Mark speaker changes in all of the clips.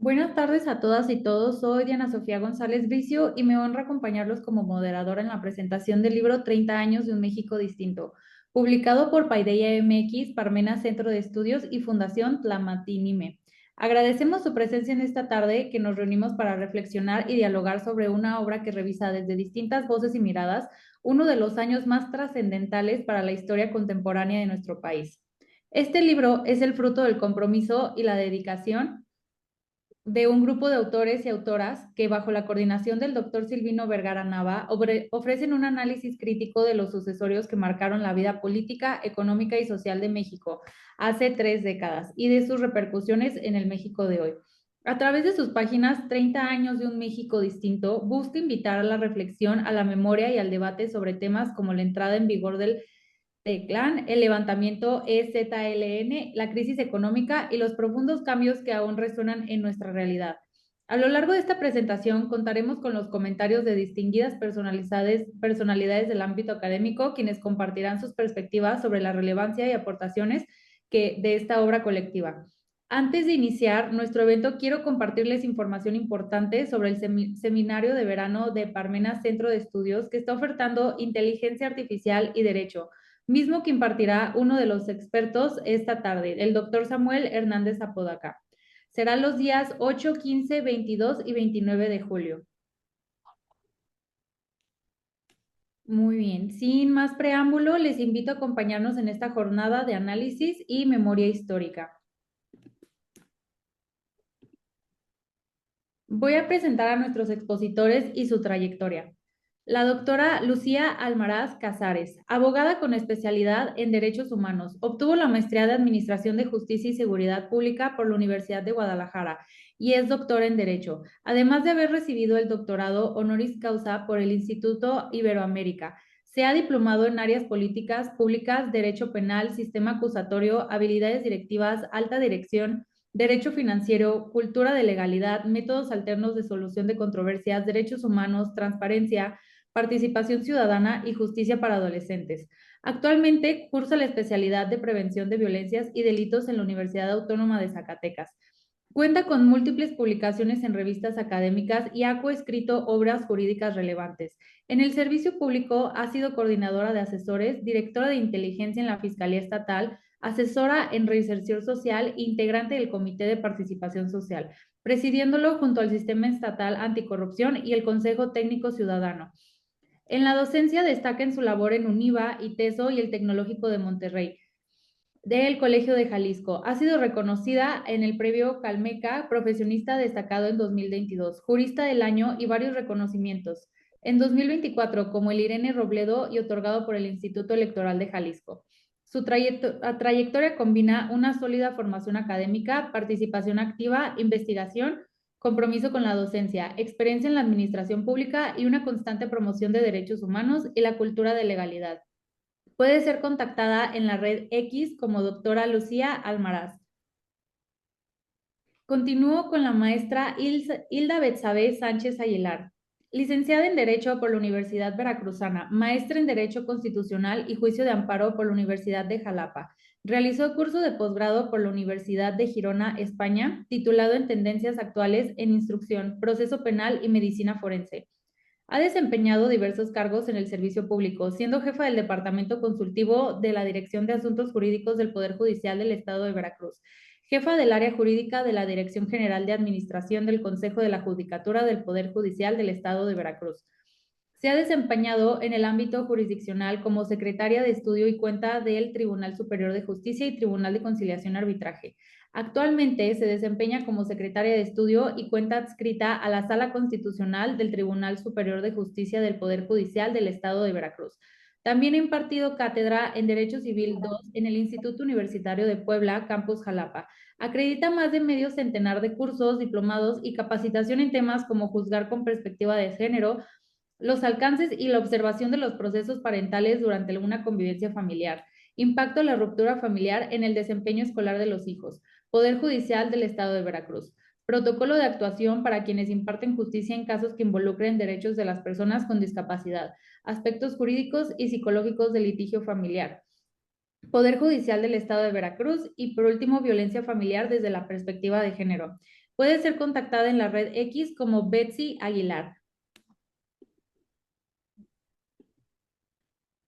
Speaker 1: Buenas tardes a todas y todos. Soy Diana Sofía González Bricio y me honra acompañarlos como moderadora en la presentación del libro 30 años de un México distinto, publicado por Paideia MX, Parmena Centro de Estudios y Fundación Tlamatinime. Agradecemos su presencia en esta tarde que nos reunimos para reflexionar y dialogar sobre una obra que revisa desde distintas voces y miradas uno de los años más trascendentales para la historia contemporánea de nuestro país. Este libro es el fruto del compromiso y la dedicación de un grupo de autores y autoras que, bajo la coordinación del doctor Silvino Vergara Nava, ofrecen un análisis crítico de los sucesorios que marcaron la vida política, económica y social de México hace 3 décadas y de sus repercusiones en el México de hoy. A través de sus páginas, 30 años de un México distinto busca invitar a la reflexión, a la memoria y al debate sobre temas como la entrada en vigor del Clan, el levantamiento EZLN, la crisis económica y los profundos cambios que aún resuenan en nuestra realidad. A lo largo de esta presentación contaremos con los comentarios de distinguidas personalidades del ámbito académico, quienes compartirán sus perspectivas sobre la relevancia y aportaciones de esta obra colectiva. Antes de iniciar nuestro evento, quiero compartirles información importante sobre el seminario de verano de Parmena Centro de Estudios que está ofertando inteligencia artificial y derecho, mismo que impartirá uno de los expertos esta tarde, el doctor Samuel Hernández Apodaca. Será los días 8, 15, 22 y 29 de julio. Muy bien, sin más preámbulo, les invito a acompañarnos en esta jornada de análisis y memoria histórica. Voy a presentar a nuestros expositores y su trayectoria. La doctora Lucía Almaraz Casares, abogada con especialidad en Derechos Humanos, obtuvo la maestría de Administración de Justicia y Seguridad Pública por la Universidad de Guadalajara y es doctora en Derecho, además de haber recibido el doctorado honoris causa por el Instituto Iberoamérica. Se ha diplomado en áreas políticas públicas, derecho penal, sistema acusatorio, habilidades directivas, alta dirección, derecho financiero, cultura de legalidad, métodos alternos de solución de controversias, derechos humanos, transparencia, participación ciudadana y justicia para adolescentes. Actualmente cursa la especialidad de prevención de violencias y delitos en la Universidad Autónoma de Zacatecas. Cuenta con múltiples publicaciones en revistas académicas y ha coescrito obras jurídicas relevantes. En el servicio público ha sido coordinadora de asesores, directora de inteligencia en la Fiscalía Estatal, asesora en reinserción social e integrante del Comité de Participación Social, presidiéndolo junto al Sistema Estatal Anticorrupción y el Consejo Técnico Ciudadano. En la docencia destaca en su labor en UNIVA, ITESO y el Tecnológico de Monterrey del Colegio de Jalisco. Ha sido reconocida en el Premio Calmeca, profesionista destacado en 2022, jurista del año y varios reconocimientos. En 2024, como el Irene Robledo y otorgado por el Instituto Electoral de Jalisco. Su trayectoria combina una sólida formación académica, participación activa, investigación, compromiso con la docencia, experiencia en la administración pública y una constante promoción de derechos humanos y la cultura de legalidad. Puede ser contactada en la red X como doctora Lucía Almaraz. Continúo con la maestra Hilda Betsabe Sánchez Aguilar, licenciada en Derecho por la Universidad Veracruzana, maestra en Derecho Constitucional y Juicio de Amparo por la Universidad de Jalapa. Realizó curso de posgrado por la Universidad de Girona, España, titulado en Tendencias Actuales en Instrucción, Proceso Penal y Medicina Forense. Ha desempeñado diversos cargos en el servicio público, siendo jefa del Departamento Consultivo de la Dirección de Asuntos Jurídicos del Poder Judicial del Estado de Veracruz, jefa del área jurídica de la Dirección General de Administración del Consejo de la Judicatura del Poder Judicial del Estado de Veracruz. Se ha desempeñado en el ámbito jurisdiccional como secretaria de estudio y cuenta del Tribunal Superior de Justicia y Tribunal de Conciliación y Arbitraje. Actualmente se desempeña como secretaria de estudio y cuenta adscrita a la Sala Constitucional del Tribunal Superior de Justicia del Poder Judicial del Estado de Veracruz. También ha impartido cátedra en Derecho Civil 2 en el Instituto Universitario de Puebla, Campus Jalapa. Acredita más de medio centenar de cursos, diplomados y capacitación en temas como juzgar con perspectiva de género, los alcances y la observación de los procesos parentales durante una convivencia familiar, impacto de la ruptura familiar en el desempeño escolar de los hijos, Poder Judicial del Estado de Veracruz, protocolo de actuación para quienes imparten justicia en casos que involucren derechos de las personas con discapacidad, aspectos jurídicos y psicológicos del litigio familiar, Poder Judicial del Estado de Veracruz y, por último, violencia familiar desde la perspectiva de género. Puede ser contactada en la red X como Betsy Aguilar.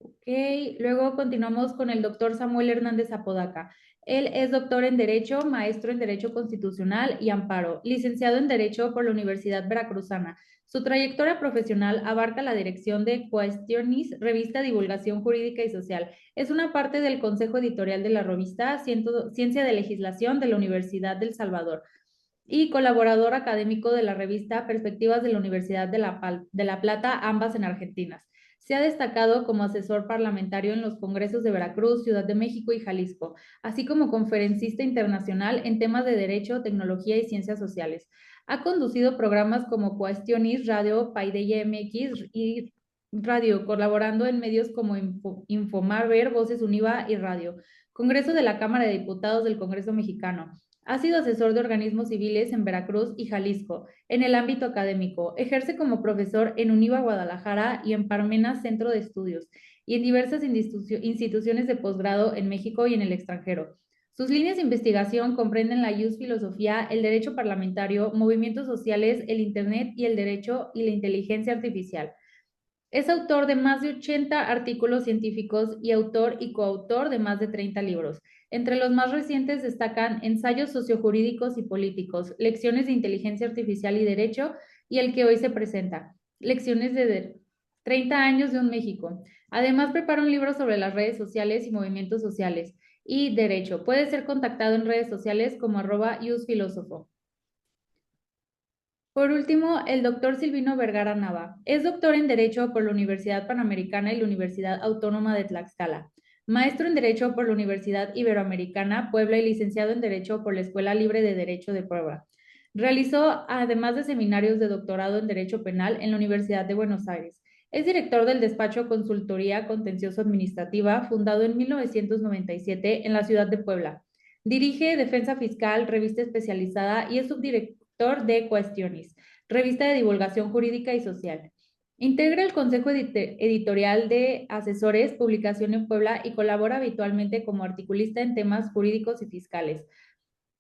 Speaker 1: Ok, luego continuamos con el doctor Samuel Hernández Apodaca. Él es doctor en Derecho, maestro en Derecho Constitucional y Amparo, licenciado en Derecho por la Universidad Veracruzana. Su trayectoria profesional abarca la dirección de Cuestiones, revista de divulgación jurídica y social. Es una parte del consejo editorial de la revista Ciencia de Legislación de la Universidad del Salvador y colaborador académico de la revista Perspectivas de la Universidad de La Plata, ambas en Argentina. Se ha destacado como asesor parlamentario en los congresos de Veracruz, Ciudad de México y Jalisco, así como conferencista internacional en temas de derecho, tecnología y ciencias sociales. Ha conducido programas como Cuestiones, Radio, Paideia MX y Radio, colaborando en medios como Infomar Ver, Voces Univa y Radio. Congreso de la Cámara de Diputados del Congreso Mexicano. Ha sido asesor de organismos civiles en Veracruz y Jalisco. En el ámbito académico, ejerce como profesor en Univa Guadalajara y en Parmenas Centro de Estudios y en diversas instituciones de posgrado en México y en el extranjero. Sus líneas de investigación comprenden la IUS Filosofía, el derecho parlamentario, movimientos sociales, el Internet y el derecho y la inteligencia artificial. Es autor de más de 80 artículos científicos y autor y coautor de más de 30 libros. Entre los más recientes destacan Ensayos sociojurídicos y políticos, Lecciones de inteligencia artificial y derecho y el que hoy se presenta, Lecciones de 30 años de un México. Además, prepara un libro sobre las redes sociales y movimientos sociales y derecho. Puede ser contactado en redes sociales como @usfilósofo. Por último, el doctor Silvino Vergara Nava. Es doctor en Derecho por la Universidad Panamericana y la Universidad Autónoma de Tlaxcala. Maestro en Derecho por la Universidad Iberoamericana, Puebla y licenciado en Derecho por la Escuela Libre de Derecho de Puebla. Realizó, además de seminarios de doctorado en Derecho Penal en la Universidad de Buenos Aires. Es director del despacho Consultoría Contencioso Administrativa, fundado en 1997 en la ciudad de Puebla. Dirige Defensa Fiscal, revista especializada y es subdirector de Cuestiones, revista de divulgación jurídica y social. Integra el Consejo Editorial de Asesores, publicación en Puebla y colabora habitualmente como articulista en temas jurídicos y fiscales.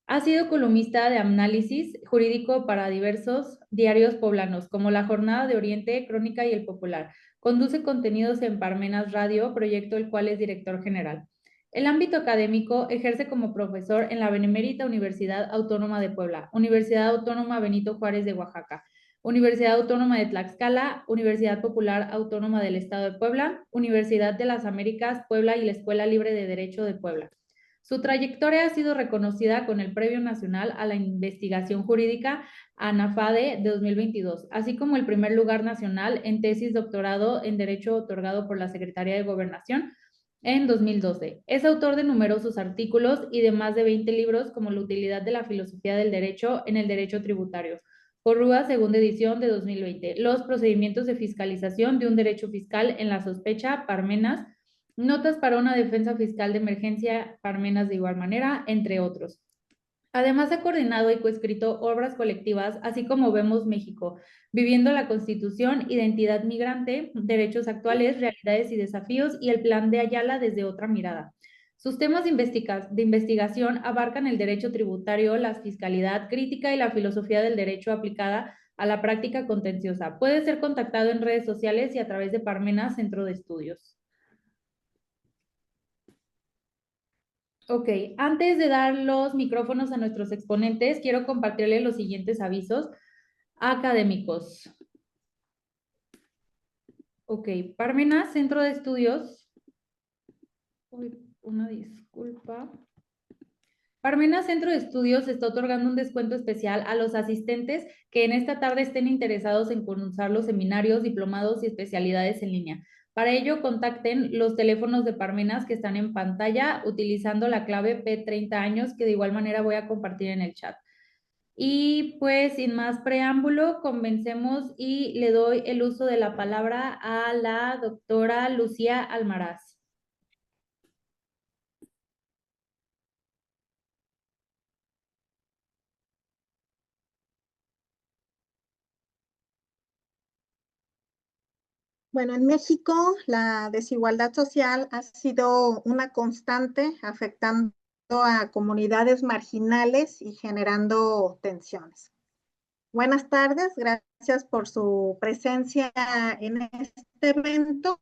Speaker 1: Ha sido columnista de análisis jurídico para diversos diarios poblanos, como La Jornada de Oriente, Crónica y El Popular. Conduce contenidos en Parmenas Radio, proyecto del cual es director general. El ámbito académico ejerce como profesor en la Benemérita Universidad Autónoma de Puebla, Universidad Autónoma Benito Juárez de Oaxaca, Universidad Autónoma de Tlaxcala, Universidad Popular Autónoma del Estado de Puebla, Universidad de las Américas Puebla y la Escuela Libre de Derecho de Puebla. Su trayectoria ha sido reconocida con el Premio Nacional a la Investigación Jurídica ANAFADE de 2022, así como el primer lugar nacional en tesis doctorado en Derecho otorgado por la Secretaría de Gobernación en 2012. Es autor de numerosos artículos y de más de 20 libros como La utilidad de la filosofía del derecho en el derecho tributario. Porrúa, segunda edición de 2020. Los procedimientos de fiscalización de un derecho fiscal en la sospecha, Parmenas, Notas para una defensa fiscal de emergencia, Parmenas de igual manera, entre otros. Además, ha coordinado y coescrito obras colectivas, así como Vemos México, Viviendo la Constitución, Identidad Migrante, Derechos Actuales, Realidades y Desafíos y el Plan de Ayala desde otra mirada. Sus temas de investigación abarcan el derecho tributario, la fiscalidad crítica y la filosofía del derecho aplicada a la práctica contenciosa. Puede ser contactado en redes sociales y a través de Parmenas Centro de Estudios. Ok, antes de dar los micrófonos a nuestros exponentes, quiero compartirles los siguientes avisos académicos. Ok, Parmenas Centro de Estudios. Uy, una disculpa. Parmenas Centro de Estudios está otorgando un descuento especial a los asistentes que en esta tarde estén interesados en cursar los seminarios, diplomados y especialidades en línea. Para ello, contacten los teléfonos de Parmenas que están en pantalla utilizando la clave P30 años, que de igual manera voy a compartir en el chat. Y pues sin más preámbulo, comencemos y le doy el uso de la palabra a la doctora Lucía Almaraz.
Speaker 2: Bueno, en México la desigualdad social ha sido una constante afectando a comunidades marginales y generando tensiones. Buenas tardes, gracias por su presencia en este evento.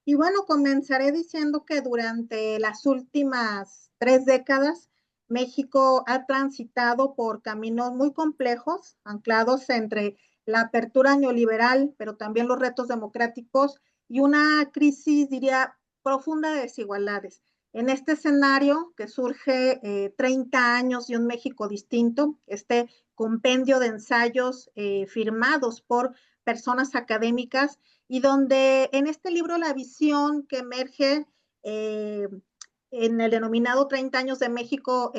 Speaker 2: Y bueno, comenzaré diciendo que durante las últimas 3 décadas, México ha transitado por caminos muy complejos, anclados entre la apertura neoliberal, pero también los retos democráticos y una crisis, diría, profunda de desigualdades. En este escenario que surge 30 años de un México distinto, este compendio de ensayos firmados por personas académicas y donde en este libro la visión que emerge eh, en el denominado 30 años de México,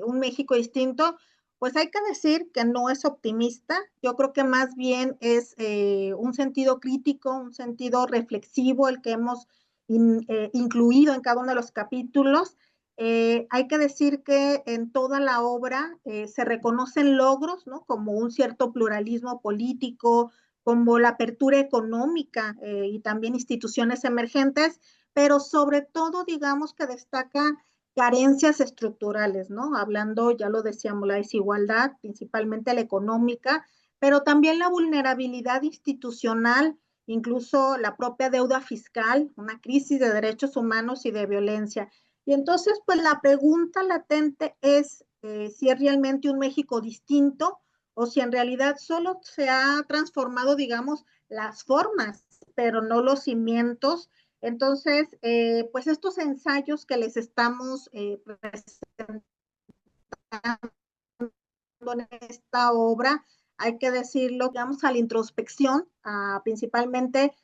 Speaker 2: un México distinto, pues hay que decir que no es optimista, yo creo que más bien es un sentido crítico, un sentido reflexivo el que hemos incluido en cada uno de los capítulos. Hay que decir que en toda la obra se reconocen logros, ¿no? Como un cierto pluralismo político, como la apertura económica y también instituciones emergentes, pero sobre todo, digamos que destaca carencias estructurales, ¿no? Hablando, ya lo decíamos, la desigualdad, principalmente la económica, pero también la vulnerabilidad institucional, incluso la propia deuda fiscal, una crisis de derechos humanos y de violencia. Y entonces, pues la pregunta latente es si es realmente un México distinto o si en realidad solo se ha transformado, digamos, las formas, pero no los cimientos. Entonces, pues estos ensayos que les estamos presentando en esta obra, hay que decirlo, digamos, a la introspección, principalmente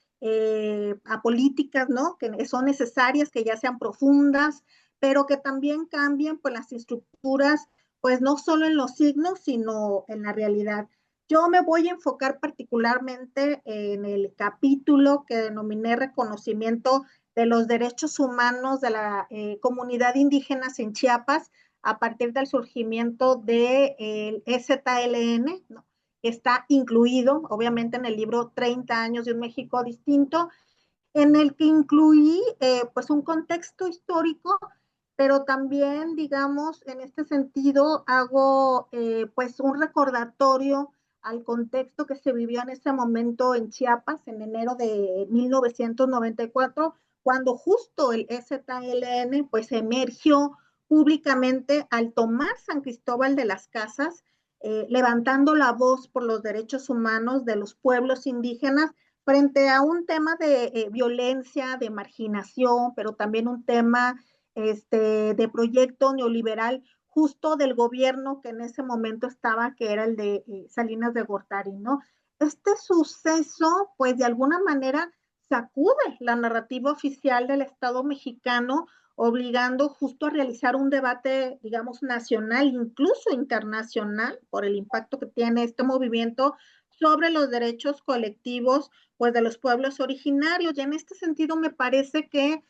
Speaker 2: a políticas, ¿no? Que son necesarias, que ya sean profundas, pero que también cambien pues las estructuras, pues no solo en los signos, sino en la realidad. Yo me voy a enfocar particularmente en el capítulo que denominé Reconocimiento de los Derechos Humanos de la Comunidad Indígena en Chiapas, a partir del surgimiento del EZLN, ¿no? Está incluido, obviamente, en el libro 30 años de un México distinto, en el que incluí pues un contexto histórico, pero también, digamos, en este sentido, hago pues un recordatorio al contexto que se vivió en ese momento en Chiapas, en enero de 1994, cuando justo el EZLN pues emergió públicamente al tomar San Cristóbal de las Casas, levantando la voz por los derechos humanos de los pueblos indígenas frente a un tema de violencia, de marginación, pero también un tema de proyecto neoliberal justo del gobierno que en ese momento estaba, que era el de Salinas de Gortari, ¿no? Este suceso, pues de alguna manera sacude la narrativa oficial del Estado mexicano, obligando justo a realizar un debate, digamos, nacional, incluso internacional, por el impacto que tiene este movimiento sobre los derechos colectivos pues de los pueblos originarios. Y en este sentido me parece que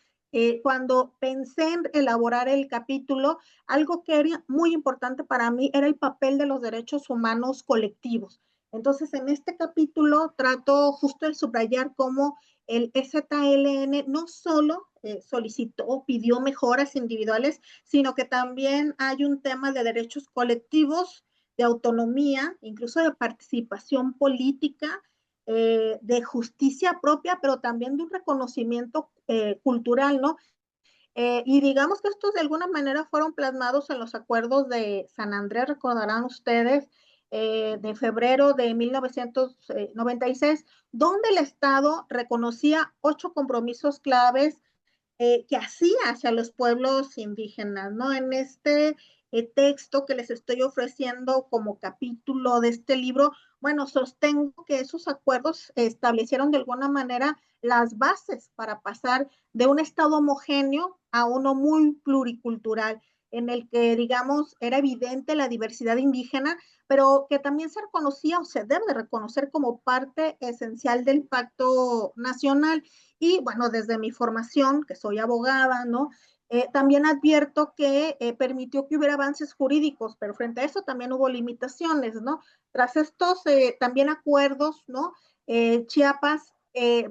Speaker 2: cuando pensé en elaborar el capítulo, algo que era muy importante para mí era el papel de los derechos humanos colectivos. Entonces, en este capítulo trato justo de subrayar cómo el EZLN no solo solicitó o pidió mejoras individuales, sino que también hay un tema de derechos colectivos, de autonomía, incluso de participación política, de justicia propia, pero también de un reconocimiento cultural, ¿no? Y digamos que estos de alguna manera fueron plasmados en los acuerdos de San Andrés, recordarán ustedes, de febrero de 1996, donde el Estado reconocía 8 compromisos claves que hacía hacia los pueblos indígenas, ¿no? En este texto que les estoy ofreciendo como capítulo de este libro, bueno, sostengo que esos acuerdos establecieron de alguna manera las bases para pasar de un Estado homogéneo a uno muy pluricultural, en el que, digamos, era evidente la diversidad indígena, pero que también se reconocía o se debe de reconocer como parte esencial del pacto nacional. Y bueno, desde mi formación, que soy abogada, ¿no? También advierto que permitió que hubiera avances jurídicos, pero frente a eso también hubo limitaciones, ¿no? Tras estos también acuerdos, ¿no? Chiapas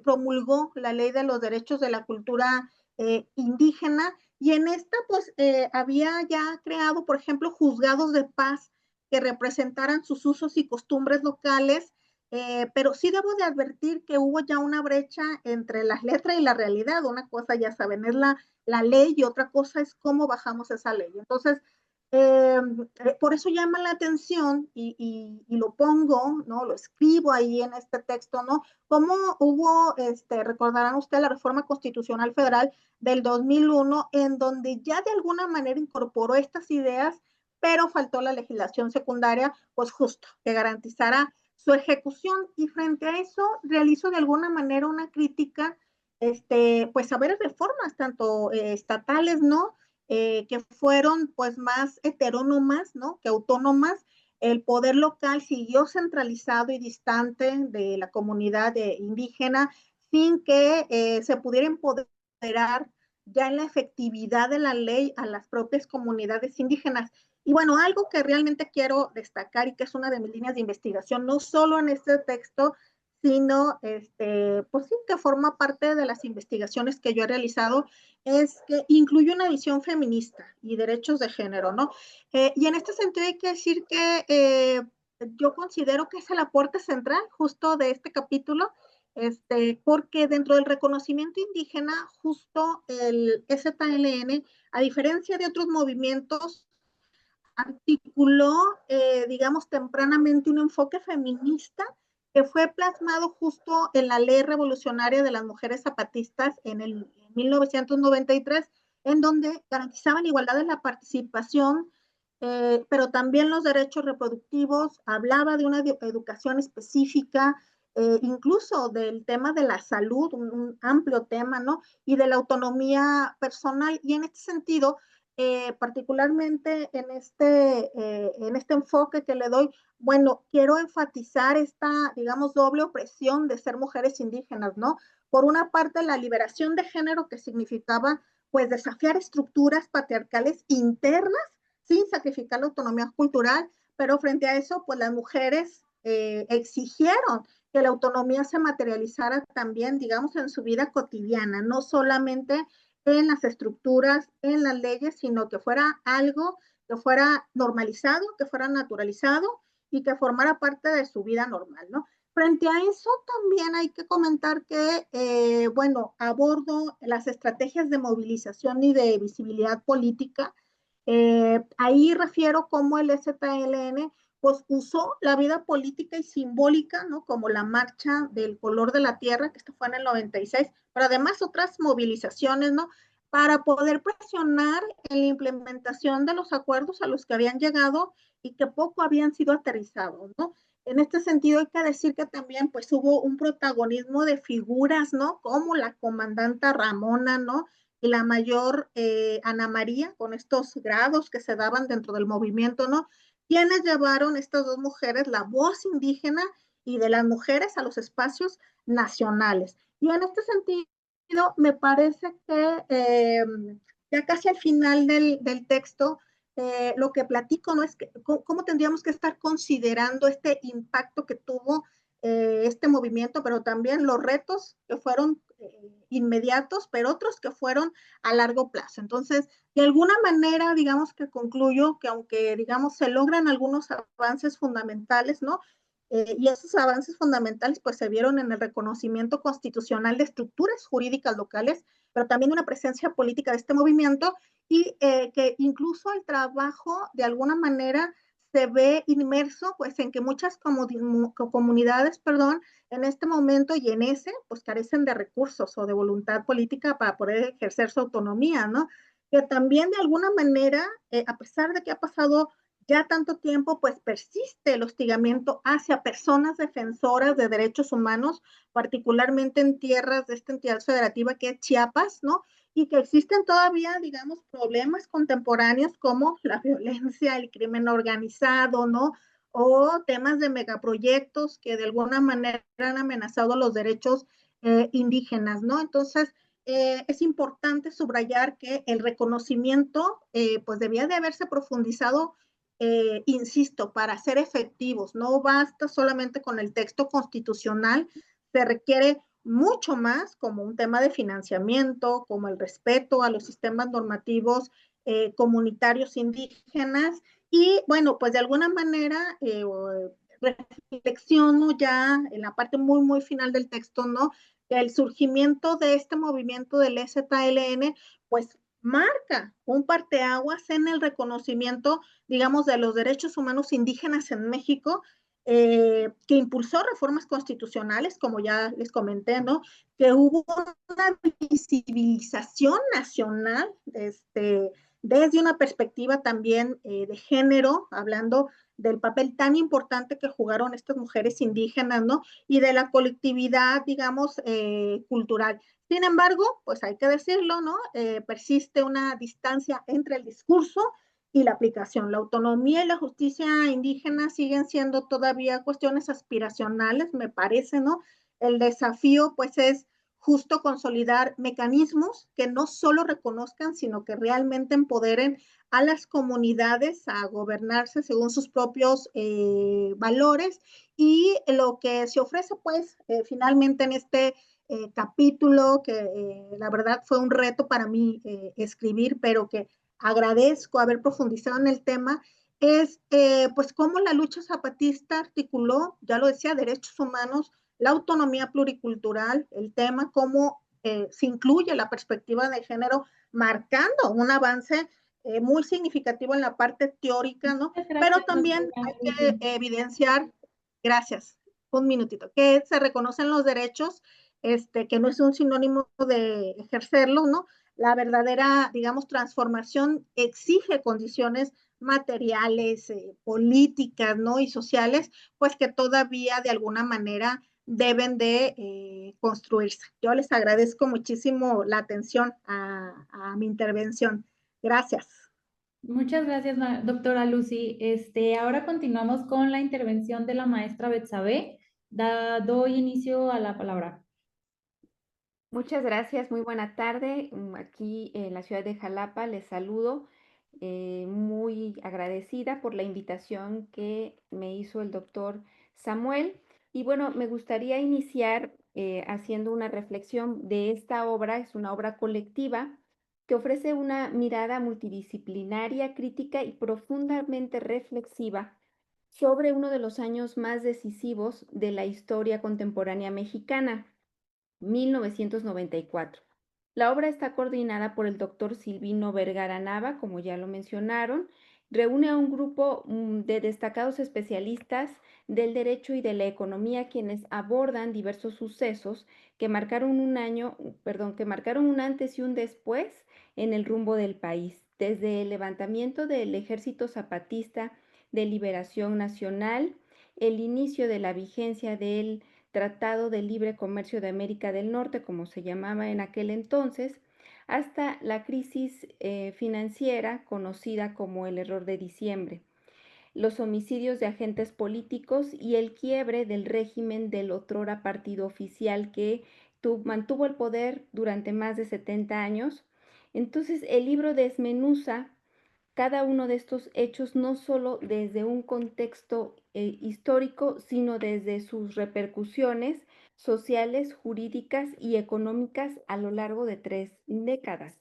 Speaker 2: promulgó la ley de los derechos de la cultura indígena, Y en esta, pues, había ya creado, por ejemplo, juzgados de paz que representaran sus usos y costumbres locales, pero sí debo de advertir que hubo ya una brecha entre las letras y la realidad. Una cosa, ya saben, es la ley y otra cosa es cómo bajamos esa ley. Entonces, eh, por eso llama la atención y lo pongo, ¿no? Lo escribo ahí en este texto, ¿no? Cómo hubo, recordarán ustedes, la reforma constitucional federal del 2001, en donde ya de alguna manera incorporó estas ideas, pero faltó la legislación secundaria, pues justo, que garantizara su ejecución. Y frente a eso, realizo de alguna manera una crítica, pues a varias reformas, tanto estatales, ¿no? Que fueron pues más heterónomas, ¿no? Que autónomas. El poder local siguió centralizado y distante de la comunidad indígena sin que se pudiera empoderar ya en la efectividad de la ley a las propias comunidades indígenas. Y bueno, algo que realmente quiero destacar y que es una de mis líneas de investigación, no solo en este texto, sino, pues sí, que forma parte de las investigaciones que yo he realizado, es que incluye una visión feminista y derechos de género, ¿no? Y en este sentido hay que decir que yo considero que es el aporte central justo de este capítulo, porque dentro del reconocimiento indígena, justo el ZLN, a diferencia de otros movimientos, articuló, digamos, tempranamente un enfoque feminista que fue plasmado justo en la ley revolucionaria de las mujeres zapatistas en el 1993, en donde garantizaban igualdad en la participación, pero también los derechos reproductivos, hablaba de una educación específica, incluso del tema de la salud, un amplio tema, ¿no? Y de la autonomía personal. Y en este sentido, particularmente en este enfoque que le doy, bueno, quiero enfatizar esta, digamos, doble opresión de ser mujeres indígenas, ¿no? Por una parte, la liberación de género que significaba, pues, desafiar estructuras patriarcales internas sin sacrificar la autonomía cultural, pero frente a eso, pues las mujeres exigieron que la autonomía se materializara también, digamos, en su vida cotidiana, no solamente en las estructuras, en las leyes, sino que fuera algo que fuera normalizado, que fuera naturalizado y que formara parte de su vida normal, ¿no? Frente a eso, también hay que comentar que, bueno, abordo las estrategias de movilización y de visibilidad política. Ahí refiero cómo el ZLN pues usó la vida política y simbólica, ¿no? Como la marcha del color de la tierra, que esto fue en el 96, pero además otras movilizaciones, ¿no? Para poder presionar en la implementación de los acuerdos a los que habían llegado y que poco habían sido aterrizados, ¿no? En este sentido hay que decir que también pues hubo un protagonismo de figuras, ¿no? Como la comandanta Ramona, ¿no? Y la mayor Ana María, con estos grados que se daban dentro del movimiento, ¿no? Quienes llevaron estas dos mujeres la voz indígena y de las mujeres a los espacios nacionales. Y en este sentido, me parece que ya casi al final del texto, lo que platico, ¿no? Es que, cómo tendríamos que estar considerando este impacto que tuvo este movimiento, pero también los retos que fueron inmediatos, pero otros que fueron a largo plazo. Entonces, de alguna manera, digamos que concluyo que aunque, digamos, se logran algunos avances fundamentales, ¿no? Y esos avances fundamentales pues se vieron en el reconocimiento constitucional de estructuras jurídicas locales, pero también una presencia política de este movimiento y que incluso el trabajo de alguna manera se ve inmerso pues en que muchas comunidades, perdón, en este momento y en ese pues carecen de recursos o de voluntad política para poder ejercer su autonomía, ¿no? Que también de alguna manera, a pesar de que ha pasado ya tanto tiempo, pues persiste el hostigamiento hacia personas defensoras de derechos humanos, particularmente en tierras de esta entidad federativa que es Chiapas, ¿no? Y que existen todavía, digamos, problemas contemporáneos como la violencia, el crimen organizado, ¿no? O temas de megaproyectos que de alguna manera han amenazado los derechos indígenas, ¿no? Entonces, es importante subrayar que el reconocimiento, pues debía de haberse profundizado, insisto, para ser efectivos. No basta solamente con el texto constitucional, se requiere mucho más como un tema de financiamiento, como el respeto a los sistemas normativos comunitarios indígenas y bueno, pues de alguna manera reflexiono ya en la parte muy, muy final del texto, ¿no? El surgimiento de este movimiento del EZLN, pues marca un parteaguas en el reconocimiento, digamos, de los derechos humanos indígenas en México, que impulsó reformas constitucionales, como ya les comenté, ¿no? Que hubo una visibilización nacional, desde una perspectiva también de género, hablando del papel tan importante que jugaron estas mujeres indígenas, ¿no? Y de la colectividad, digamos, cultural. Sin embargo, pues hay que decirlo, ¿no? Persiste una distancia entre el discurso y la aplicación. La autonomía y la justicia indígena siguen siendo todavía cuestiones aspiracionales, me parece, ¿no? El desafío, pues, es justo consolidar mecanismos que no solo reconozcan, sino que realmente empoderen a las comunidades a gobernarse según sus propios valores y lo que se ofrece pues finalmente en este capítulo que la verdad fue un reto para mí escribir, pero que agradezco haber profundizado en el tema, es pues cómo la lucha zapatista articuló, ya lo decía, derechos humanos, la autonomía pluricultural, el tema, cómo se incluye la perspectiva de género, marcando un avance muy significativo en la parte teórica, ¿no?
Speaker 1: Muchas
Speaker 2: Pero
Speaker 1: gracias,
Speaker 2: también
Speaker 1: doctora
Speaker 2: hay
Speaker 1: Lucy.
Speaker 2: que evidenciar, gracias, un minutito, que se reconocen los derechos, que no es un sinónimo de ejercerlo, ¿no? La verdadera, digamos, transformación exige condiciones materiales, políticas, ¿no? Y sociales, pues que todavía de alguna manera deben de construirse. Yo les agradezco muchísimo la atención a mi intervención. Gracias.
Speaker 1: Muchas gracias, doctora Lucy. Ahora continuamos con la intervención de la maestra Betsabe. Doy inicio a la palabra.
Speaker 3: Muchas gracias, muy buena tarde. Aquí en la ciudad de Jalapa les saludo, muy agradecida por la invitación que me hizo el doctor Samuel. Y bueno, me gustaría iniciar haciendo una reflexión de esta obra. Es una obra colectiva que ofrece una mirada multidisciplinaria, crítica y profundamente reflexiva sobre uno de los años más decisivos de la historia contemporánea mexicana, 1994. La obra está coordinada por el doctor Silvino Vergara Nava, como ya lo mencionaron. Reúne a un grupo de destacados especialistas del derecho y de la economía quienes abordan diversos sucesos que marcaron que marcaron un antes y un después en el rumbo del país, desde el levantamiento del Ejército Zapatista de Liberación Nacional, el inicio de la vigencia del Tratado de Libre Comercio de América del Norte, como se llamaba en aquel entonces, hasta la crisis financiera conocida como el error de diciembre, los homicidios de agentes políticos y el quiebre del régimen del otrora partido oficial que mantuvo el poder durante más de 70 años. Entonces, el libro desmenuza cada uno de estos hechos no solo desde un contexto histórico, sino desde sus repercusiones sociales, jurídicas y económicas a lo largo de 3 décadas.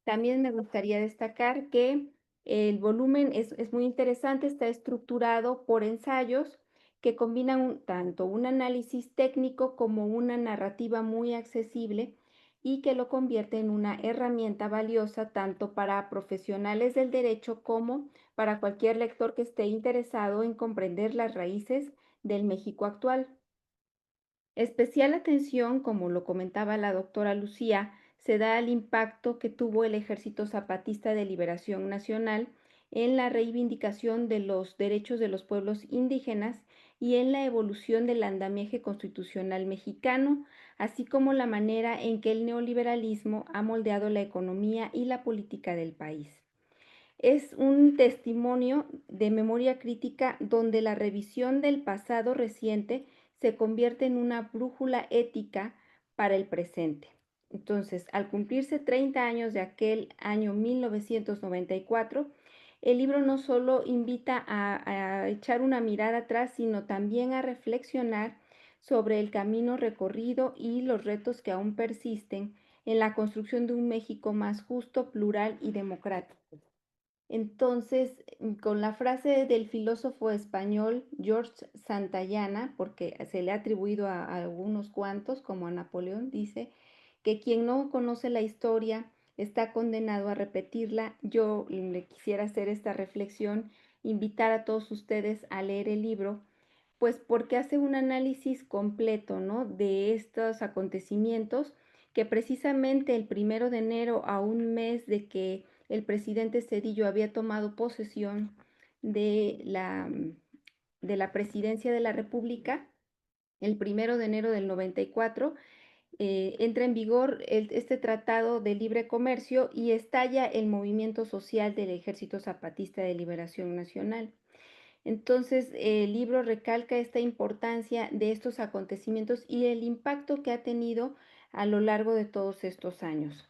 Speaker 3: También me gustaría destacar que el volumen es muy interesante, está estructurado por ensayos que combinan tanto un análisis técnico como una narrativa muy accesible y que lo convierte en una herramienta valiosa tanto para profesionales del derecho como para cualquier lector que esté interesado en comprender las raíces del México actual. Especial atención, como lo comentaba la doctora Lucía, se da al impacto que tuvo el Ejército Zapatista de Liberación Nacional en la reivindicación de los derechos de los pueblos indígenas y en la evolución del andamiaje constitucional mexicano, así como la manera en que el neoliberalismo ha moldeado la economía y la política del país. Es un testimonio de memoria crítica donde la revisión del pasado reciente se convierte en una brújula ética para el presente. Entonces, al cumplirse 30 años de aquel año 1994, el libro no solo invita a echar una mirada atrás, sino también a reflexionar sobre el camino recorrido y los retos que aún persisten en la construcción de un México más justo, plural y democrático. Entonces, con la frase del filósofo español George Santayana, porque se le ha atribuido a algunos cuantos, como a Napoleón, dice que quien no conoce la historia está condenado a repetirla. Yo le quisiera hacer esta reflexión, invitar a todos ustedes a leer el libro, pues porque hace un análisis completo, ¿no?, de estos acontecimientos que precisamente el 1 de enero, a un mes de que el presidente Cedillo había tomado posesión de la presidencia de la República, el 1 de enero del 94, entra en vigor este Tratado de Libre Comercio y estalla el movimiento social del Ejército Zapatista de Liberación Nacional. Entonces, el libro recalca esta importancia de estos acontecimientos y el impacto que ha tenido a lo largo de todos estos años.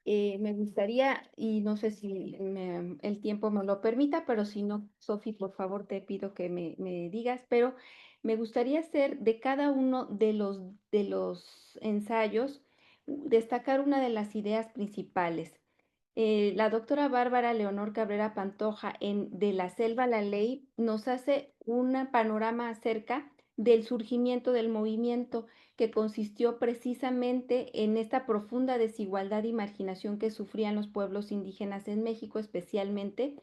Speaker 3: Me gustaría, y no sé si el tiempo me lo permita, pero si no, Sofi, por favor, te pido que me digas, pero me gustaría hacer de cada uno de los ensayos, destacar una de las ideas principales. La doctora Bárbara Leonor Cabrera Pantoja en De la selva a la ley nos hace un panorama acerca del surgimiento del movimiento que consistió precisamente en esta profunda desigualdad y marginación que sufrían los pueblos indígenas en México, especialmente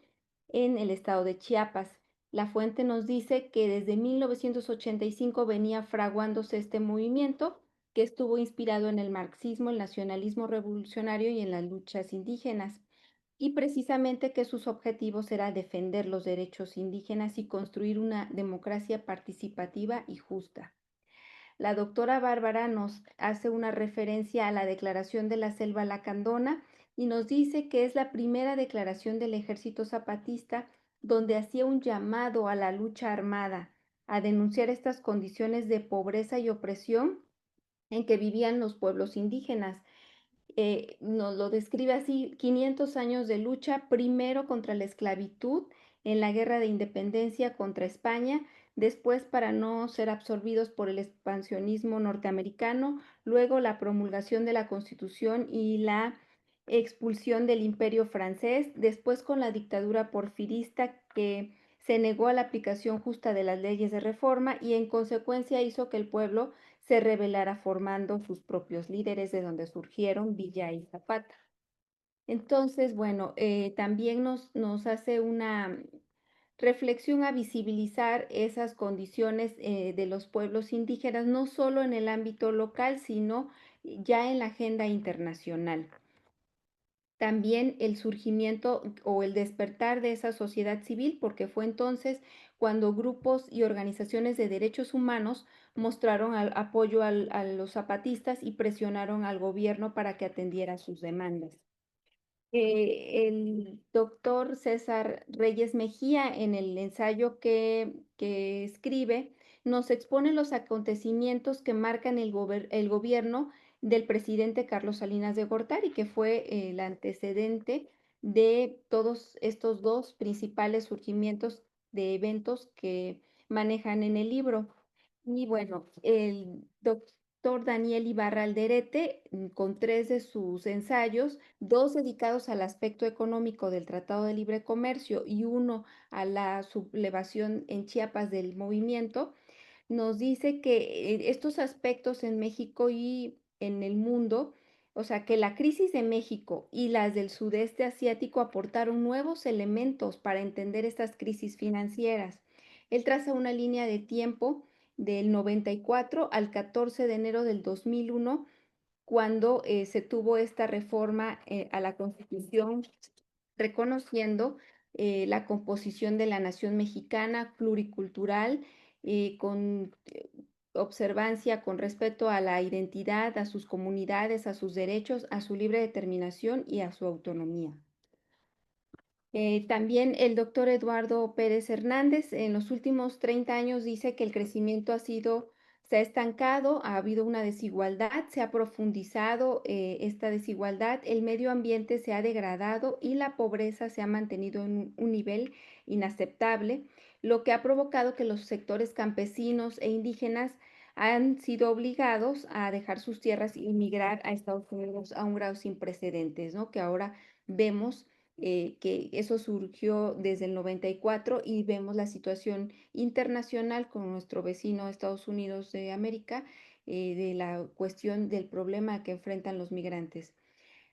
Speaker 3: en el estado de Chiapas. La fuente nos dice que desde 1985 venía fraguándose este movimiento que estuvo inspirado en el marxismo, el nacionalismo revolucionario y en las luchas indígenas, y precisamente que sus objetivos era defender los derechos indígenas y construir una democracia participativa y justa. La doctora Bárbara nos hace una referencia a la Declaración de la Selva Lacandona y nos dice que es la primera declaración del Ejército Zapatista donde hacía un llamado a la lucha armada, a denunciar estas condiciones de pobreza y opresión en que vivían los pueblos indígenas. Nos lo describe así: 500 años de lucha, primero contra la esclavitud en la guerra de independencia contra España, después para no ser absorbidos por el expansionismo norteamericano, luego la promulgación de la Constitución y la expulsión del Imperio francés, después con la dictadura porfirista que se negó a la aplicación justa de las leyes de reforma y en consecuencia hizo que el pueblo se rebelara formando sus propios líderes, de donde surgieron Villa y Zapata. Entonces, bueno, también nos hace una reflexión a visibilizar esas condiciones de los pueblos indígenas, no solo en el ámbito local, sino ya en la agenda internacional. También el surgimiento o el despertar de esa sociedad civil, porque fue entonces cuando grupos y organizaciones de derechos humanos mostraron apoyo a los zapatistas y presionaron al gobierno para que atendiera sus demandas. El doctor César Reyes Mejía, en el ensayo que escribe, nos expone los acontecimientos que marcan el gobierno del presidente Carlos Salinas de Gortari, que fue el antecedente de todos estos dos principales surgimientos de eventos que manejan en el libro. Y bueno, el doctor Daniel Ibarra Alderete, con 3 de sus ensayos, 2 dedicados al aspecto económico del Tratado de Libre Comercio y uno a la sublevación en Chiapas del movimiento, nos dice que estos aspectos en México y en el mundo, o sea, que la crisis de México y las del sudeste asiático aportaron nuevos elementos para entender estas crisis financieras. Él traza una línea de tiempo del 94 al 14 de enero del 2001, cuando se tuvo esta reforma a la Constitución, reconociendo la composición de la nación mexicana pluricultural, con observancia, con respeto a la identidad, a sus comunidades, a sus derechos, a su libre determinación y a su autonomía. También el doctor Eduardo Pérez Hernández en los últimos 30 años dice que el crecimiento se ha estancado, ha habido una desigualdad, se ha profundizado esta desigualdad, el medio ambiente se ha degradado y la pobreza se ha mantenido en un nivel inaceptable, lo que ha provocado que los sectores campesinos e indígenas han sido obligados a dejar sus tierras y emigrar a Estados Unidos a un grado sin precedentes, ¿no? Que ahora vemos que eso surgió desde el 94 y vemos la situación internacional con nuestro vecino Estados Unidos de América, de la cuestión del problema que enfrentan los migrantes.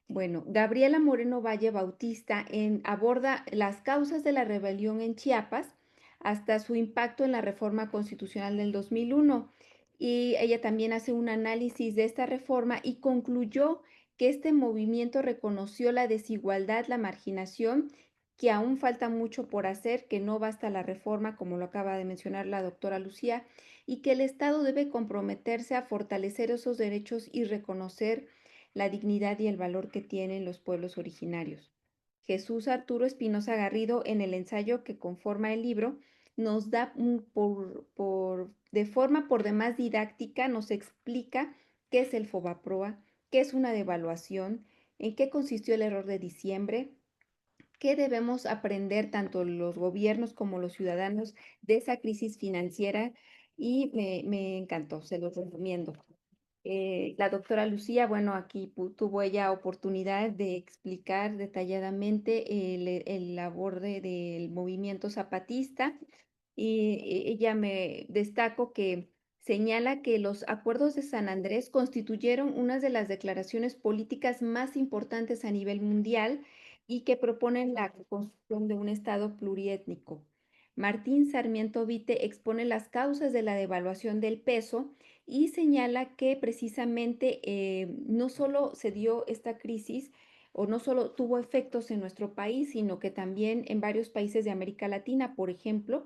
Speaker 3: Bueno, Gabriela Moreno Valle Bautista aborda las causas de la rebelión en Chiapas hasta su impacto en la reforma constitucional del 2001. Y ella también hace un análisis de esta reforma y concluyó que este movimiento reconoció la desigualdad, la marginación, que aún falta mucho por hacer, que no basta la reforma, como lo acaba de mencionar la doctora Lucía, y que el Estado debe comprometerse a fortalecer esos derechos y reconocer la dignidad y el valor que tienen los pueblos originarios. Jesús Arturo Espinosa Garrido, en el ensayo que conforma el libro, nos da de forma por demás didáctica, nos explica qué es el FOBAPROA, qué es una devaluación, en qué consistió el error de diciembre, qué debemos aprender tanto los gobiernos como los ciudadanos de esa crisis financiera y me encantó, se los recomiendo. La doctora Lucía, bueno, aquí tuvo ella oportunidad de explicar detalladamente el aborde del movimiento zapatista y ella me destaco que señala que los acuerdos de San Andrés constituyeron una de las declaraciones políticas más importantes a nivel mundial y que proponen la construcción de un Estado pluriétnico. Martín Sarmiento Vite expone las causas de la devaluación del peso y señala que precisamente no solo se dio esta crisis o no solo tuvo efectos en nuestro país, sino que también en varios países de América Latina. Por ejemplo,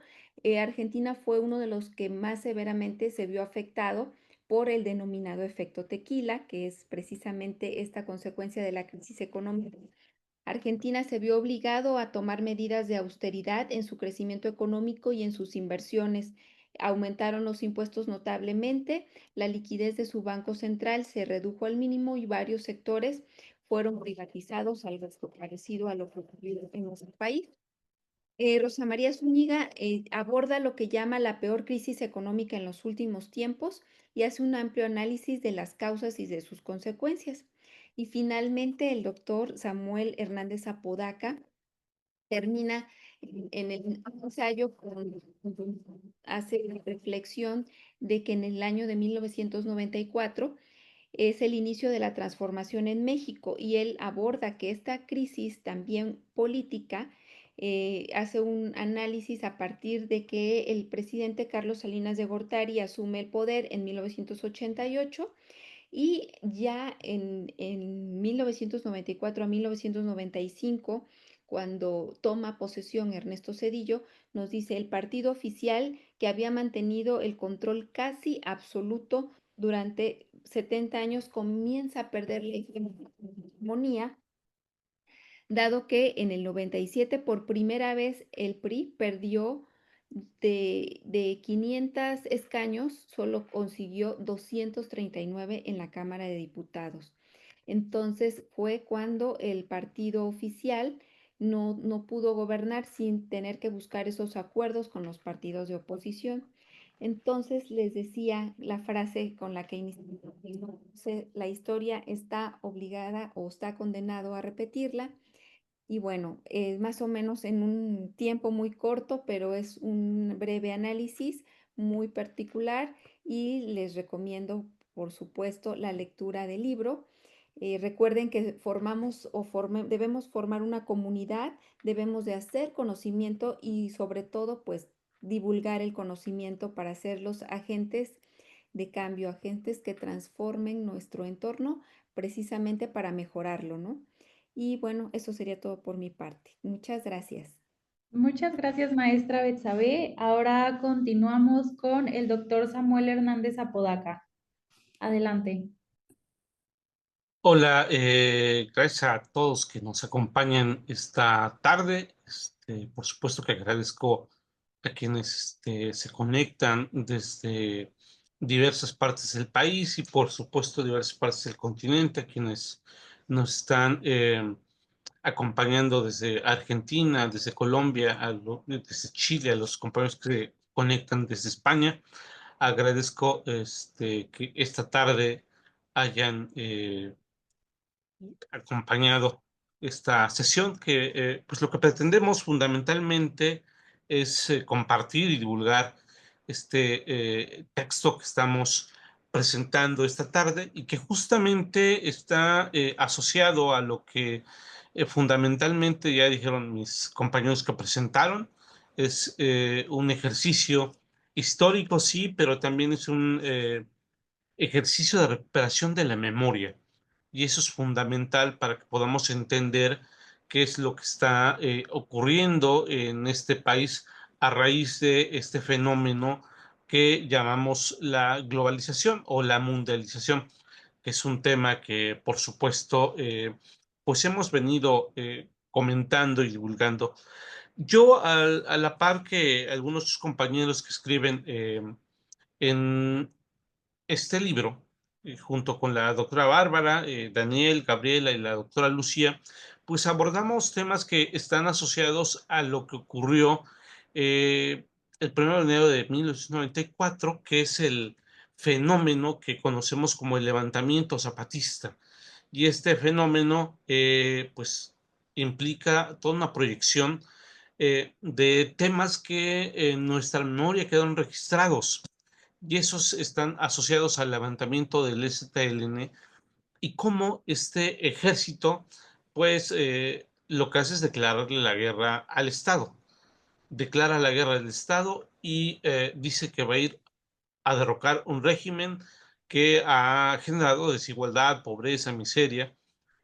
Speaker 3: Argentina fue uno de los que más severamente se vio afectado por el denominado efecto tequila, que es precisamente esta consecuencia de la crisis económica. Argentina se vio obligado a tomar medidas de austeridad en su crecimiento económico y en sus inversiones. Aumentaron los impuestos notablemente, la liquidez de su banco central se redujo al mínimo y varios sectores fueron privatizados, algo parecido a lo que ocurrió en nuestro país. Rosa María Zúñiga aborda lo que llama la peor crisis económica en los últimos tiempos y hace un amplio análisis de las causas y de sus consecuencias. Y finalmente, el doctor Samuel Hernández Apodaca termina en el ensayo hace la reflexión de que en el año de 1994 es el inicio de la transformación en México y él aborda que esta crisis también política hace un análisis a partir de que el presidente Carlos Salinas de Gortari asume el poder en 1988 y ya en 1994 a 1995, cuando toma posesión Ernesto Zedillo, nos dice el partido oficial que había mantenido el control casi absoluto durante 70 años comienza a perder la hegemonía, dado que en el 97 por primera vez el PRI perdió de 500 escaños, solo consiguió 239 en la Cámara de Diputados. Entonces fue cuando el partido oficial no pudo gobernar sin tener que buscar esos acuerdos con los partidos de oposición. Entonces les decía la frase con la que inicié, la historia está obligada o está condenado a repetirla. Y bueno, más o menos en un tiempo muy corto, pero es un breve análisis muy particular y les recomiendo, por supuesto, la lectura del libro. Recuerden que debemos formar una comunidad, debemos de hacer conocimiento y sobre todo, pues, divulgar el conocimiento para ser los agentes de cambio, agentes que transformen nuestro entorno precisamente para mejorarlo, ¿no? Y bueno, eso sería todo por mi parte. Muchas gracias.
Speaker 1: Muchas gracias, maestra Betsabe. Ahora continuamos con el doctor Samuel Hernández Apodaca. Adelante.
Speaker 4: Hola, gracias a todos que nos acompañan esta tarde. Por supuesto que agradezco a quienes se conectan desde diversas partes del país y por supuesto diversas partes del continente, a quienes nos están acompañando desde Argentina, desde Colombia, desde Chile, a los compañeros que conectan desde España. agradezco que esta tarde hayan acompañado esta sesión que pues lo que pretendemos fundamentalmente es compartir y divulgar texto que estamos presentando esta tarde y que justamente está asociado a lo que fundamentalmente ya dijeron mis compañeros que presentaron. Es un ejercicio histórico, sí, pero también es un ejercicio de recuperación de la memoria. Y eso es fundamental para que podamos entender qué es lo que está ocurriendo en este país a raíz de este fenómeno que llamamos la globalización o la mundialización, que es un tema que, por supuesto, pues hemos venido comentando y divulgando. Yo, a la par que algunos de sus compañeros que escriben en este libro, junto con la doctora Bárbara, Daniel, Gabriela y la doctora Lucía, pues abordamos temas que están asociados a lo que ocurrió eh, el 1 de enero de 1994, que es el fenómeno que conocemos como el levantamiento zapatista. Y este fenómeno, pues, implica toda una proyección de temas que en nuestra memoria quedaron registrados y esos están asociados al levantamiento del STLN y cómo este ejército, pues lo que hace es declararle la guerra al Estado. Declara la guerra al Estado y dice que va a ir a derrocar un régimen que ha generado desigualdad, pobreza, miseria.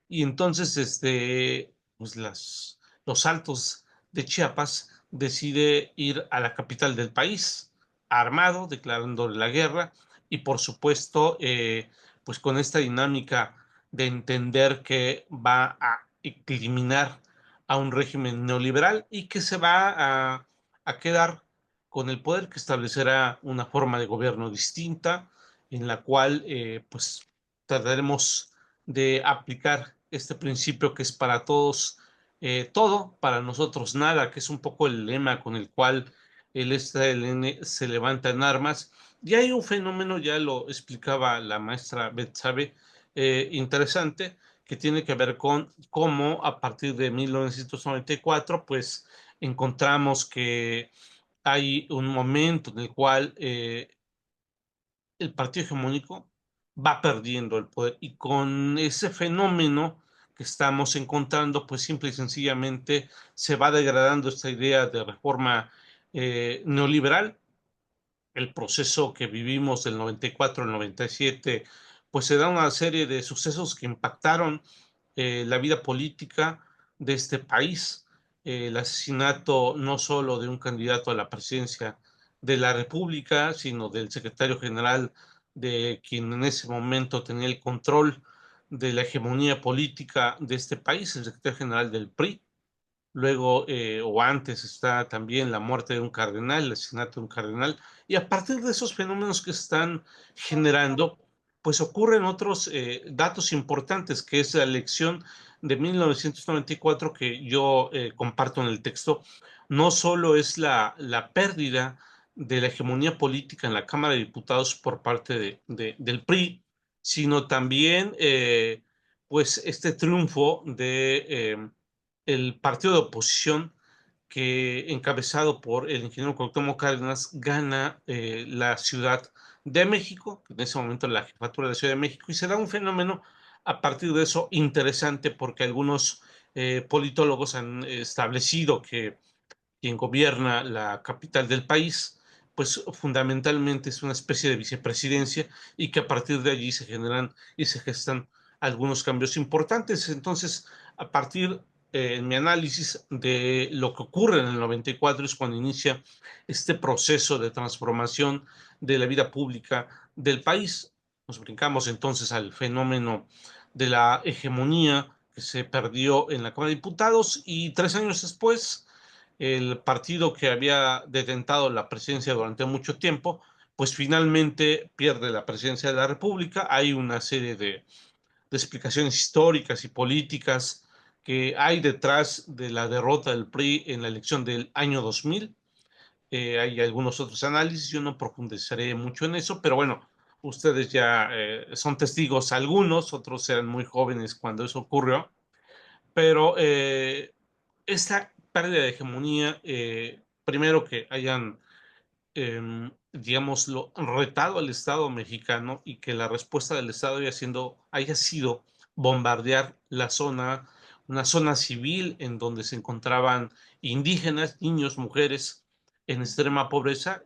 Speaker 4: Y entonces, pues los Altos de Chiapas decide ir a la capital del país, armado, declarándole la guerra, y por supuesto, pues con esta dinámica de entender que va a eliminar a un régimen neoliberal y que se va a quedar con el poder, que establecerá una forma de gobierno distinta, en la cual, pues, trataremos de aplicar este principio que es para todos todo, para nosotros nada, que es un poco el lema con el cual el SLN se levanta en armas. Y hay un fenómeno, ya lo explicaba la maestra Betsabe, interesante, que tiene que ver con cómo a partir de 1994, pues encontramos que hay un momento en el cual el partido hegemónico va perdiendo el poder y con ese fenómeno que estamos encontrando, pues simple y sencillamente se va degradando esta idea de reforma neoliberal. El proceso que vivimos del 94 al 97, pues se da una serie de sucesos que impactaron la vida política de este país. El asesinato no solo de un candidato a la presidencia de la República, sino del secretario general de quien en ese momento tenía el control de la hegemonía política de este país, el secretario general del PRI. Luego, o antes, está también la muerte de un cardenal, el asesinato de un cardenal, y a partir de esos fenómenos que se están generando, pues ocurren otros datos importantes, que es la elección de 1994 que yo comparto en el texto. No solo es la pérdida de la hegemonía política en la Cámara de Diputados por parte del PRI, sino también, pues, este triunfo de el partido de oposición que, encabezado por el ingeniero Cuauhtémoc Cárdenas, gana la Ciudad de México, en ese momento la jefatura de la Ciudad de México, y se da un fenómeno a partir de eso interesante porque algunos politólogos han establecido que quien gobierna la capital del país, pues fundamentalmente es una especie de vicepresidencia y que a partir de allí se generan y se gestan algunos cambios importantes. Entonces, a partir en mi análisis de lo que ocurre en el 94 es cuando inicia este proceso de transformación de la vida pública del país. Nos brincamos entonces al fenómeno de la hegemonía que se perdió en la Cámara de Diputados y 3 años después el partido que había detentado la presidencia durante mucho tiempo, pues finalmente pierde la presidencia de la República. Hay una serie de explicaciones históricas y políticas que hay detrás de la derrota del PRI en la elección del año 2000. hay algunos otros análisis, yo no profundizaré mucho en eso, pero bueno, ustedes ya son testigos algunos, otros eran muy jóvenes cuando eso ocurrió, pero esta pérdida de hegemonía, primero que hayan digámoslo, retado al Estado mexicano y que la respuesta del Estado haya sido bombardear la zona, una zona civil en donde se encontraban indígenas, niños, mujeres en extrema pobreza,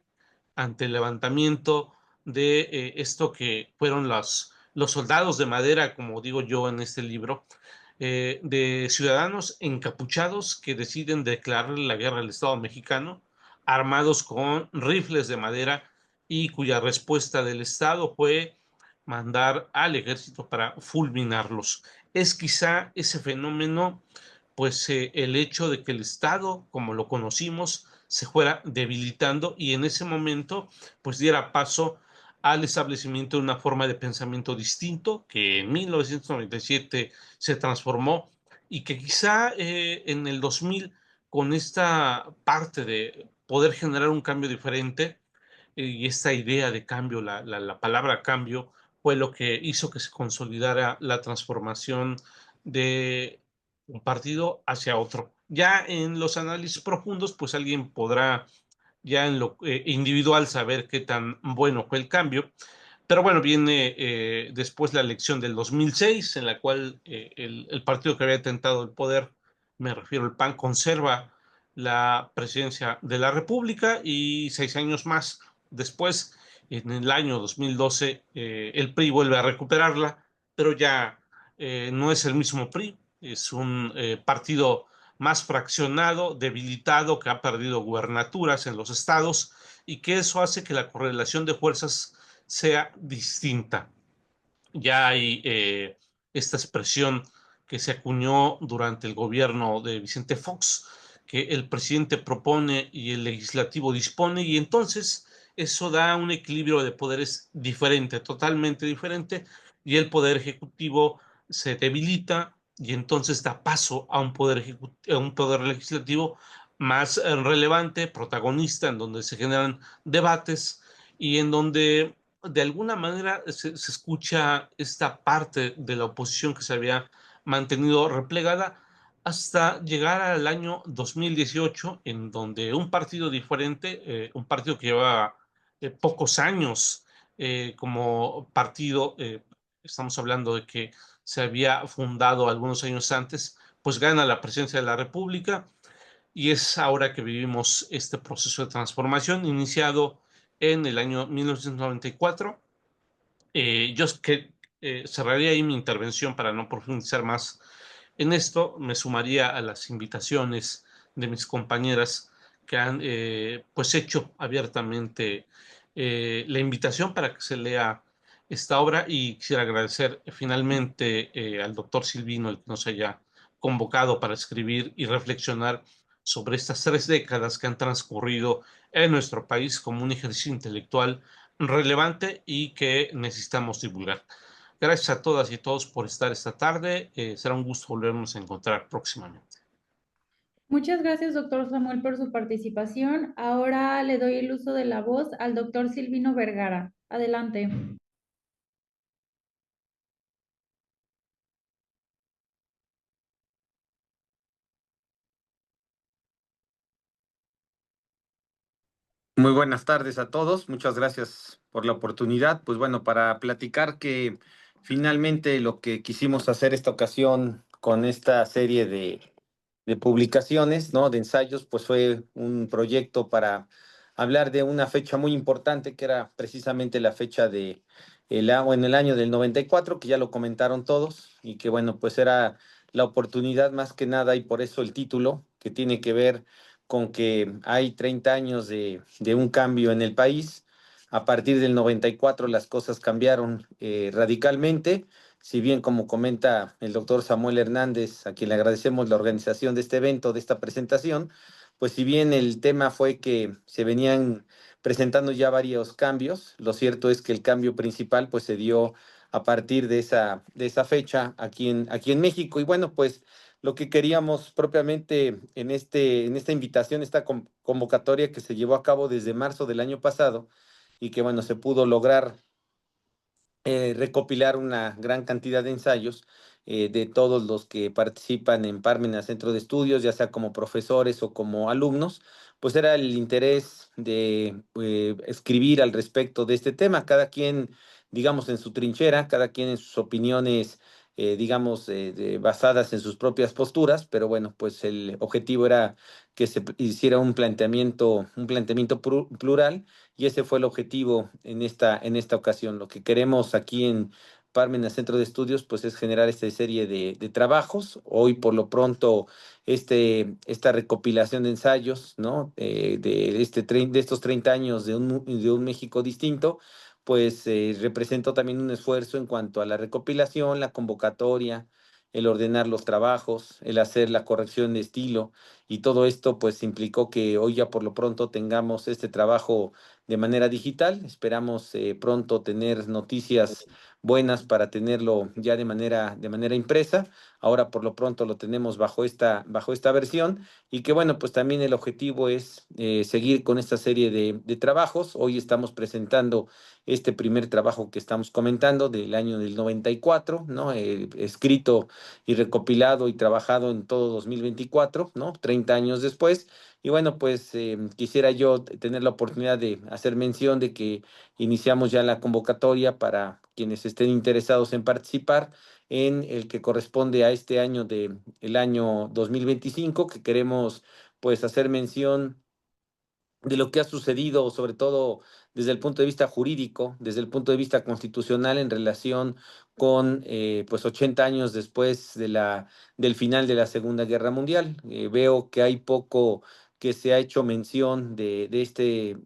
Speaker 4: ante el levantamiento de esto que fueron los soldados de madera, como digo yo en este libro, de ciudadanos encapuchados que deciden declararle la guerra al Estado mexicano, armados con rifles de madera y cuya respuesta del Estado fue mandar al ejército para fulminarlos. Es quizá ese fenómeno, pues el hecho de que el Estado, como lo conocimos, se fuera debilitando y en ese momento, pues diera paso al establecimiento de una forma de pensamiento distinto que en 1997 se transformó y que quizá en el 2000, con esta parte de poder generar un cambio diferente y esta idea de cambio, la palabra cambio, fue lo que hizo que se consolidara la transformación de un partido hacia otro. Ya en los análisis profundos, pues alguien podrá ya en lo individual saber qué tan bueno fue el cambio. Pero bueno, viene después la elección del 2006, en la cual el partido que había tentado el poder, me refiero al PAN, conserva la presidencia de la República y 6 años más después, en el año 2012, el PRI vuelve a recuperarla, pero ya no es el mismo PRI, es un partido más fraccionado, debilitado, que ha perdido gubernaturas en los estados y que eso hace que la correlación de fuerzas sea distinta. Ya hay esta expresión que se acuñó durante el gobierno de Vicente Fox, que el presidente propone y el legislativo dispone, y entonces eso da un equilibrio de poderes diferente, totalmente diferente, y el poder ejecutivo se debilita y entonces da paso a un a un poder legislativo más relevante, protagonista, en donde se generan debates y en donde de alguna manera se escucha esta parte de la oposición que se había mantenido replegada hasta llegar al año 2018, en donde un partido diferente, un partido que lleva pocos años como partido, estamos hablando de que se había fundado algunos años antes, pues gana la presidencia de la República y es ahora que vivimos este proceso de transformación iniciado en el año 1994. Yo es que cerraría ahí mi intervención para no profundizar más en esto. Me sumaría a las invitaciones de mis compañeras que han pues hecho abiertamente la invitación para que se lea esta obra y quisiera agradecer finalmente al doctor Silvino el que nos haya convocado para escribir y reflexionar sobre estas 3 décadas que han transcurrido en nuestro país como un ejercicio intelectual relevante y que necesitamos divulgar. Gracias a todas y todos por estar esta tarde. Será un gusto volvernos a encontrar próximamente.
Speaker 1: Muchas gracias, doctor Samuel, por su participación. Ahora le doy el uso de la voz al doctor Silvino Vergara. Adelante.
Speaker 5: Muy buenas tardes a todos. Muchas gracias por la oportunidad. Pues bueno, para platicar que finalmente lo que quisimos hacer esta ocasión con esta serie de publicaciones, ¿no? De ensayos, pues fue un proyecto para hablar de una fecha muy importante que era precisamente la fecha en el año del 94, que ya lo comentaron todos y que bueno, pues era la oportunidad más que nada y por eso el título que tiene que ver con que hay 30 años de un cambio en el país. A partir del 94 las cosas cambiaron radicalmente. Si bien, como comenta el doctor Samuel Hernández, a quien le agradecemos la organización de este evento, de esta presentación, pues si bien el tema fue que se venían presentando ya varios cambios, lo cierto es que el cambio principal pues se dio a partir de esa fecha aquí en México. Y bueno, pues lo que queríamos propiamente en esta invitación, esta convocatoria que se llevó a cabo desde marzo del año pasado y que, bueno, se pudo lograr recopilar una gran cantidad de ensayos de todos los que participan en Parmenas Centro de Estudios, ya sea como profesores o como alumnos, pues era el interés de escribir al respecto de este tema, cada quien, digamos, en su trinchera, cada quien en sus opiniones, digamos, basadas en sus propias posturas, pero bueno, pues el objetivo era que se hiciera un planteamiento plural y ese fue el objetivo en esta ocasión. Lo que queremos aquí en Parmenas Centro de Estudios, pues es generar esta serie de trabajos. Hoy, por lo pronto, esta recopilación de ensayos, ¿no? De estos 30 años de un México distinto, pues representó también un esfuerzo en cuanto a la recopilación, la convocatoria, el ordenar los trabajos, el hacer la corrección de estilo y todo esto pues implicó que hoy ya por lo pronto tengamos este trabajo de manera digital. Esperamos pronto tener noticias buenas para tenerlo ya de manera impresa. Ahora por lo pronto lo tenemos bajo esta versión y que bueno, pues también el objetivo es seguir con esta serie de trabajos. Hoy estamos presentando este primer trabajo que estamos comentando del año del 94, ¿no? Escrito y recopilado y trabajado en todo 2024, ¿no? 30 años después. Y bueno, pues quisiera yo tener la oportunidad de hacer mención de que iniciamos ya la convocatoria para quienes estén interesados en participar en el que corresponde a este año el año 2025, que queremos pues hacer mención de lo que ha sucedido, sobre todo desde el punto de vista jurídico, desde el punto de vista constitucional en relación con pues 80 años después del final de la Segunda Guerra Mundial. Veo que hay poco que se ha hecho mención de este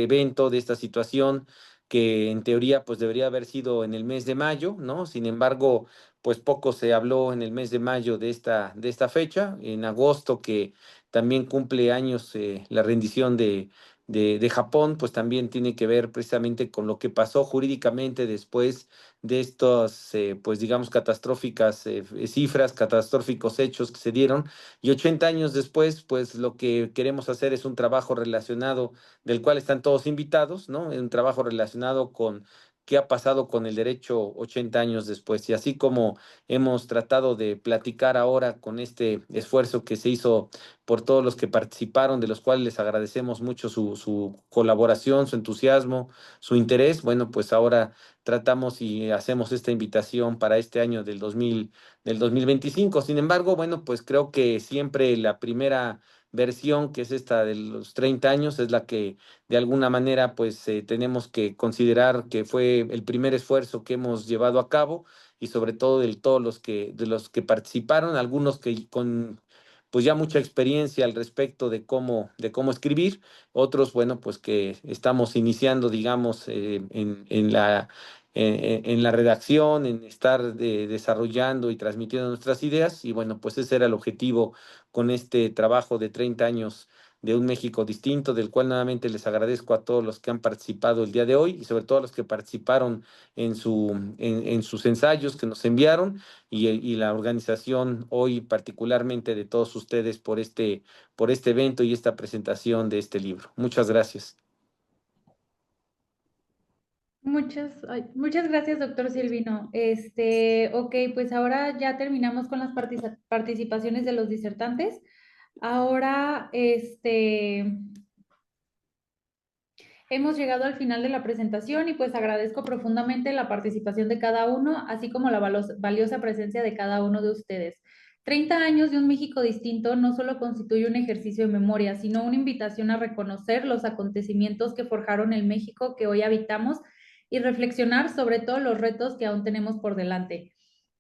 Speaker 5: evento, de esta situación, que en teoría pues debería haber sido en el mes de mayo, ¿no? Sin embargo, pues poco se habló en el mes de mayo de esta fecha, en agosto que también cumple años la rendición de Japón, pues también tiene que ver precisamente con lo que pasó jurídicamente después de estos, pues digamos, catastróficas cifras, catastróficos hechos que se dieron. Y 80 años después, pues lo que queremos hacer es un trabajo relacionado, del cual están todos invitados, ¿no? Un trabajo relacionado con qué ha pasado con el derecho 80 años después. Y así como hemos tratado de platicar ahora con este esfuerzo que se hizo por todos los que participaron, de los cuales les agradecemos mucho su colaboración, su entusiasmo, su interés. Bueno, pues ahora tratamos y hacemos esta invitación para este año del 2025. Sin embargo, bueno, pues creo que siempre la primera versión, que es esta de los 30 años, es la que de alguna manera pues tenemos que considerar que fue el primer esfuerzo que hemos llevado a cabo y sobre todo de los que participaron, algunos que con pues ya mucha experiencia al respecto de cómo escribir, otros, bueno, pues que estamos iniciando, digamos, en la redacción, en estar desarrollando y transmitiendo nuestras ideas, y bueno, pues ese era el objetivo con este trabajo de 30 años de un México distinto, del cual nuevamente les agradezco a todos los que han participado el día de hoy y sobre todo a los que participaron en sus ensayos que nos enviaron y la organización hoy particularmente de todos ustedes por este evento y esta presentación de este libro. Muchas gracias.
Speaker 1: Muchas gracias, doctor Silvino. Ok, pues ahora ya terminamos con las participaciones de los disertantes. Ahora, hemos llegado al final de la presentación y pues agradezco profundamente la participación de cada uno, así como la valiosa presencia de cada uno de ustedes. 30 años de un México distinto no solo constituye un ejercicio de memoria, sino una invitación a reconocer los acontecimientos que forjaron el México que hoy habitamos y reflexionar sobre todos los retos que aún tenemos por delante.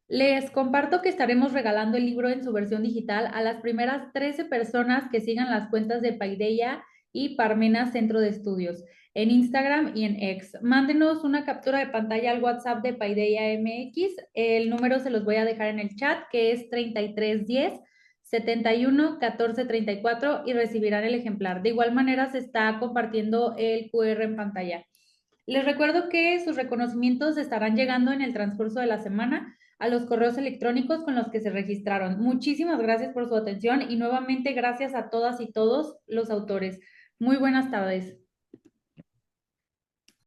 Speaker 1: Les comparto que estaremos regalando el libro en su versión digital a las primeras 13 personas que sigan las cuentas de Paideia y Parmenas Centro de Estudios en Instagram y en X. Mándenos una captura de pantalla al WhatsApp de Paideia MX. El número se los voy a dejar en el chat, que es 3310 71 14 34 y recibirán el ejemplar. De igual manera se está compartiendo el QR en pantalla. Les recuerdo que sus reconocimientos estarán llegando en el transcurso de la semana. a los correos electrónicos con los que se registraron. Muchísimas gracias por su atención y nuevamente gracias a todas y todos los autores. Muy buenas tardes.